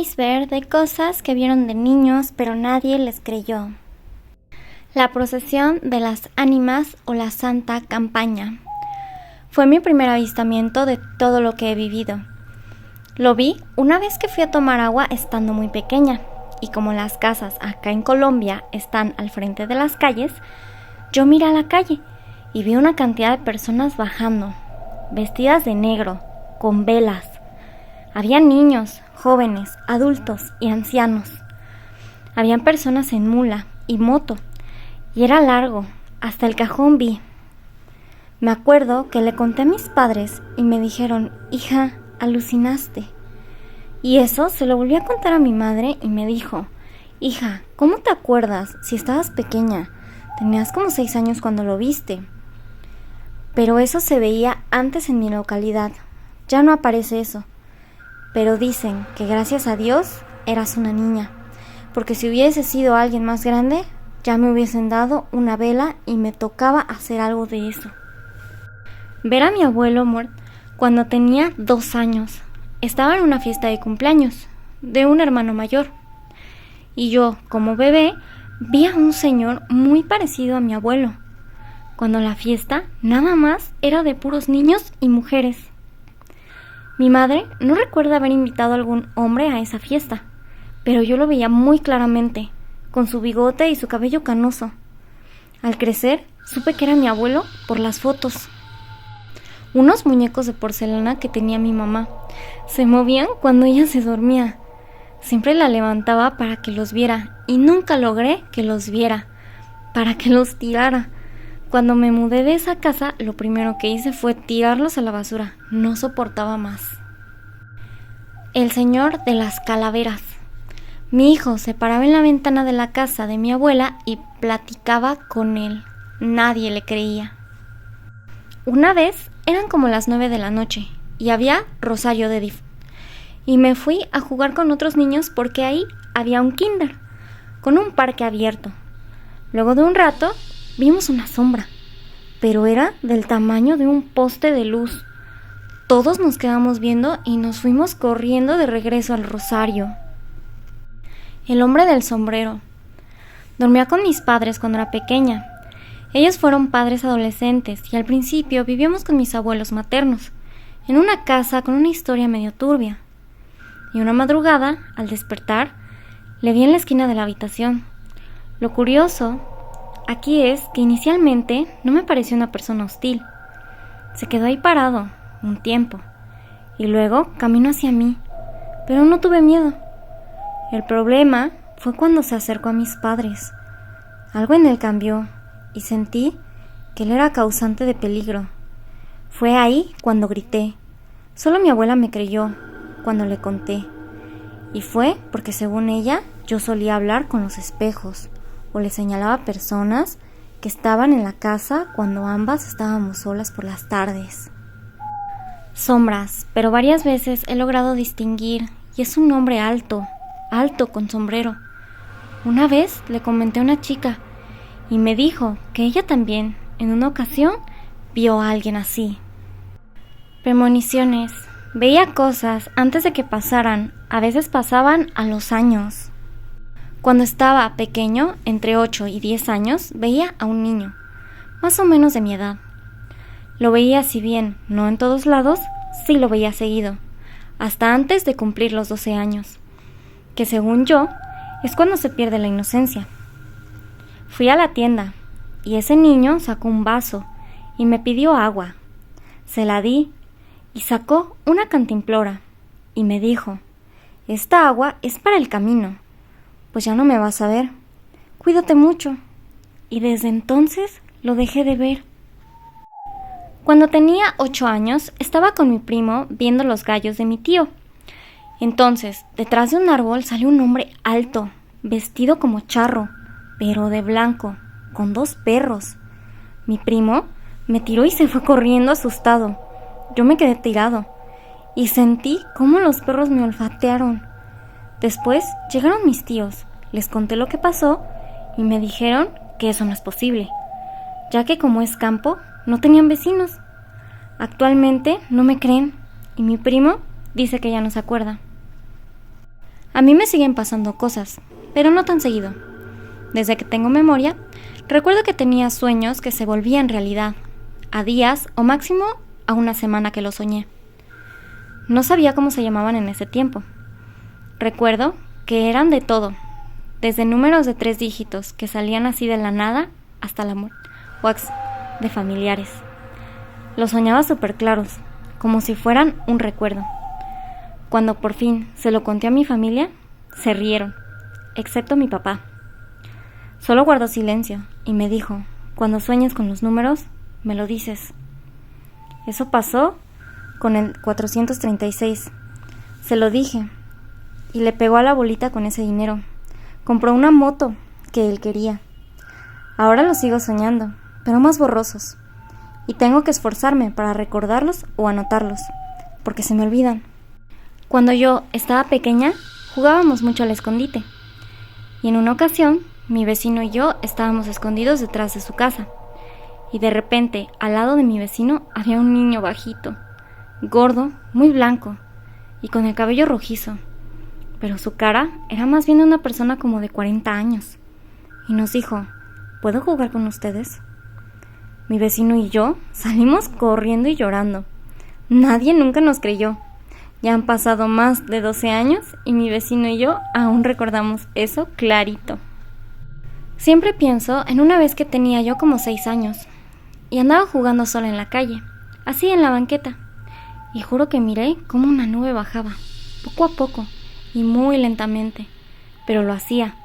iceberg de cosas que vieron de niños pero nadie les creyó. La procesión de las ánimas o la Santa Campaña. Fue mi primer avistamiento de todo lo que he vivido. Lo vi una vez que fui a tomar agua estando muy pequeña, y como las casas acá en Colombia están al frente de las calles, yo miré a la calle y vi una cantidad de personas bajando, vestidas de negro, con velas. Había niños, jóvenes, adultos y ancianos. Habían personas en mula y moto, y era largo, hasta el cajón vi. Me acuerdo que le conté a mis padres y me dijeron, hija, alucinaste. Y eso se lo volví a contar a mi madre y me dijo, hija, ¿cómo te acuerdas si estabas pequeña? Tenías como 6 años cuando lo viste. Pero eso se veía antes en mi localidad. Ya no aparece eso. Pero dicen que gracias a Dios eras una niña, porque si hubiese sido alguien más grande, ya me hubiesen dado una vela y me tocaba hacer algo de eso. Ver a mi abuelo muerto cuando tenía 2 años. Estaba en una fiesta de cumpleaños de un hermano mayor. Y yo, como bebé, vi a un señor muy parecido a mi abuelo, cuando la fiesta nada más era de puros niños y mujeres. Mi madre no recuerda haber invitado a algún hombre a esa fiesta, pero yo lo veía muy claramente, con su bigote y su cabello canoso. Al crecer, supe que era mi abuelo por las fotos. Unos muñecos de porcelana que tenía mi mamá se movían cuando ella se dormía. Siempre la levantaba para que los viera y nunca logré que los viera, para que los tirara. Cuando me mudé de esa casa, lo primero que hice fue tirarlos a la basura. No soportaba más. El señor de las calaveras. Mi hijo se paraba en la ventana de la casa de mi abuela y platicaba con él. Nadie le creía. Una vez eran como las 9 de la noche y había rosario de dif. Y me fui a jugar con otros niños porque ahí había un kinder, con un parque abierto. Luego de un rato vimos una sombra, pero era del tamaño de un poste de luz. Todos nos quedamos viendo y nos fuimos corriendo de regreso al rosario. El hombre del sombrero. Dormía con mis padres cuando era pequeña. Ellos fueron padres adolescentes y al principio vivíamos con mis abuelos maternos, en una casa con una historia medio turbia. Y una madrugada, al despertar, le vi en la esquina de la habitación. Lo curioso aquí es que inicialmente no me pareció una persona hostil. Se quedó ahí parado un tiempo y luego caminó hacia mí, pero no tuve miedo. El problema fue cuando se acercó a mis padres. Algo en él cambió y sentí que él era causante de peligro. Fue ahí cuando grité. Solo mi abuela me creyó cuando le conté. Y fue porque según ella yo solía hablar con los espejos o le señalaba a personas que estaban en la casa cuando ambas estábamos solas por las tardes. Sombras, pero varias veces he logrado distinguir y es un hombre alto con sombrero. Una vez le comenté a una chica y me dijo que ella también, en una ocasión, vio a alguien así. Premoniciones. Veía cosas antes de que pasaran, a veces pasaban a los años. Cuando estaba pequeño, entre 8 y 10 años, veía a un niño, más o menos de mi edad. Lo veía, si bien no en todos lados, sí lo veía seguido, hasta antes de cumplir los 12 años, que según yo, es cuando se pierde la inocencia. Fui a la tienda y ese niño sacó un vaso y me pidió agua. Se la di y sacó una cantimplora y me dijo, esta agua es para el camino, pues ya no me vas a ver. Cuídate mucho. Y desde entonces lo dejé de ver. Cuando tenía 8 años, estaba con mi primo viendo los gallos de mi tío. Entonces, detrás de un árbol salió un hombre alto, vestido como charro, pero de blanco, con 2 perros. Mi primo me tiró y se fue corriendo asustado. Yo me quedé tirado y sentí cómo los perros me olfatearon. Después llegaron mis tíos, les conté lo que pasó y me dijeron que eso no es posible, ya que como es campo, no tenían vecinos. Actualmente no me creen y mi primo dice que ya no se acuerda. A mí me siguen pasando cosas, pero no tan seguido. Desde que tengo memoria, recuerdo que tenía sueños que se volvían realidad, a días o máximo a una semana que lo soñé. No sabía cómo se llamaban en ese tiempo. Recuerdo que eran de todo, desde números de 3 dígitos que salían así de la nada hasta la wax de familiares. Los soñaba súper claros, como si fueran un recuerdo. Cuando por fin se lo conté a mi familia, se rieron, excepto mi papá. Solo guardó silencio y me dijo, cuando sueñes con los números, me lo dices. Eso pasó con el 436. Se lo dije y le pegó a la bolita con ese dinero. Compró una moto que él quería. Ahora los sigo soñando, pero más borrosos. Y tengo que esforzarme para recordarlos o anotarlos, porque se me olvidan. Cuando yo estaba pequeña, jugábamos mucho al escondite. Y en una ocasión, mi vecino y yo estábamos escondidos detrás de su casa. Y de repente, al lado de mi vecino, había un niño bajito, gordo, muy blanco, y con el cabello rojizo. Pero su cara era más bien de una persona como de 40 años. Y nos dijo, ¿puedo jugar con ustedes? Mi vecino y yo salimos corriendo y llorando. Nadie nunca nos creyó. Ya han pasado más de 12 años y mi vecino y yo aún recordamos eso clarito. Siempre pienso en una vez que tenía yo como 6 años y andaba jugando sola en la calle, así en la banqueta. Y juro que miré cómo una nube bajaba, poco a poco y muy lentamente, pero lo hacía.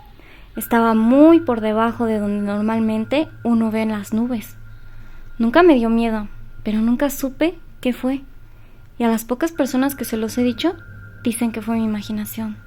Estaba muy por debajo de donde normalmente uno ve en las nubes. Nunca me dio miedo, pero nunca supe qué fue. Y a las pocas personas que se los he dicho, dicen que fue mi imaginación.